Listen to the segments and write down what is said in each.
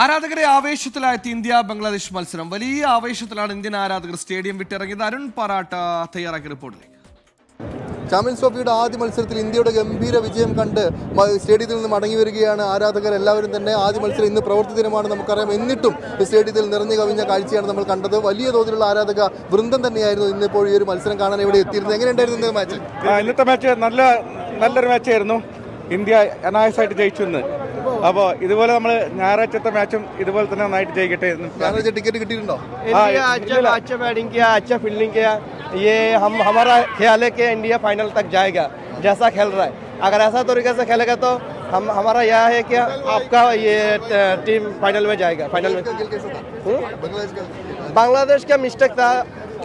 ആരാധകരെ ആവേശത്തിലായെത്തി ഇന്ത്യ ബംഗ്ലാദേശ് മത്സരം. വലിയ ആവേശത്തിലാണ് ഇന്ത്യൻ ആരാധകർ സ്റ്റേഡിയം വിട്ടിറങ്ങിയത്. അരുൺ പാറാട്ട തയ്യാറാക്കിയ റിപ്പോർട്ടിലേക്ക്. ചാമ്പ്യൻസ് ട്രോഫിയുടെ ആദ്യ മത്സരത്തിൽ ഇന്ത്യയുടെ ഗംഭീര വിജയം കണ്ട് സ്റ്റേഡിയത്തിൽ നിന്ന് മടങ്ങി വരികയാണ് ആരാധകർ എല്ലാവരും തന്നെ. ആദ്യ മത്സരം ഇന്ന് പ്രവൃത്തി ദിനമാണ് നമുക്കറിയാം. എന്നിട്ടും സ്റ്റേഡിയത്തിൽ നിറഞ്ഞു കവിഞ്ഞ കാഴ്ചയാണ് നമ്മൾ കണ്ടത്. വലിയ തോതിലുള്ള ആരാധക വൃന്ദം തന്നെയായിരുന്നു ഇന്നിപ്പോൾ ഈ ഒരു മത്സരം കാണാൻ ഇവിടെ എത്തിയിരുന്നത്. എങ്ങനെയുണ്ടായിരുന്നു ഇന്നത്തെ മാച്ച്? ഇന്നത്തെ മാച്ച് നല്ലൊരു മാച്ചായിരുന്നു. ഇന്ത്യ അനായാസമായിട്ട് ജയിച്ചു ഇന്ന്. അപ്പോൾ ഇതുപോലെ നമ്മൾ ഞായറാഴ്ചത്തെ മാച്ചും ഇതുപോലെ തന്നെ നന്നായിട്ട് ജയിക്കട്ടെ. ഞായറാഴ്ച ടിക്കറ്റ് കിട്ടിയിട്ടുണ്ടോ? अच्छा बैटिंग किया, अच्छा फील्डिंग किया. ये हमारा ख्याल है कि इंडिया फाइनल तक जाएगा जैसा खेल रहा है. अगर ऐसा तरीके से खेलेगा तो हमारा यह है कि आपका ये टीम फाइनल में जाएगा. फाइनल में बांग्लादेश का मिस्टेक था,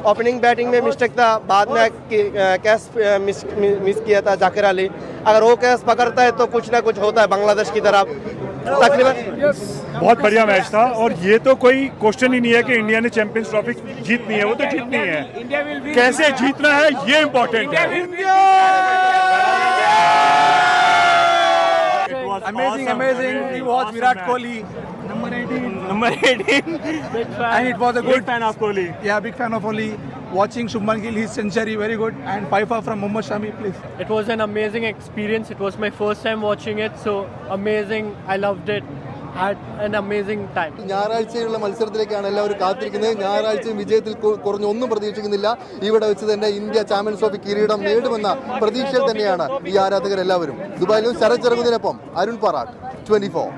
ओपनिंग बैटिंग में मिस्टेक था. बाद में कैच मिस किया था जाकिर अली. अगर वो कैच पकड़ता है तो कुछ ना कुछ होता है बांग्लादेश की तरफ. तकरीबन बहुत बढ़िया मैच था और ये तो कोई क्वेश्चन ही नहीं है कि इंडिया ने चैंपियंस ट्रॉफी जीतनी है. वो तो जीतनी है, कैसे जीतना है ये इम्पोर्टेंट है. Amazing. We watched Virat Kohli, number 18. And it was a good fan of Kohli. Yeah, big fan of Kohli. Watching Shubman Gill, his century, very good. And 5 from Mohammad Shami, please. It was an amazing experience. It was my first time watching it, so amazing. I loved it. Had an amazing time. ഞായറാഴ്ചയുള്ള മത്സരത്തിലേക്കാണ് എല്ലാവരും കാത്തിരിക്കുന്നത്. ഞായറാഴ്ച വിജയത്തിൽ കുറഞ്ഞൊന്നും പ്രതീക്ഷിക്കുന്നില്ല. ഇവിടെ വെച്ച് തന്നെ India champions trophy കിരീടം നേടുമെന്ന പ്രതീക്ഷയിൽ തന്നെയാണ് ഈ ആരാധകർ എല്ലാവരും. ദുബായിലും ശരത് ചെറുകുന്നതിനൊപ്പം അരുൺ പാറാട്ട്, 24.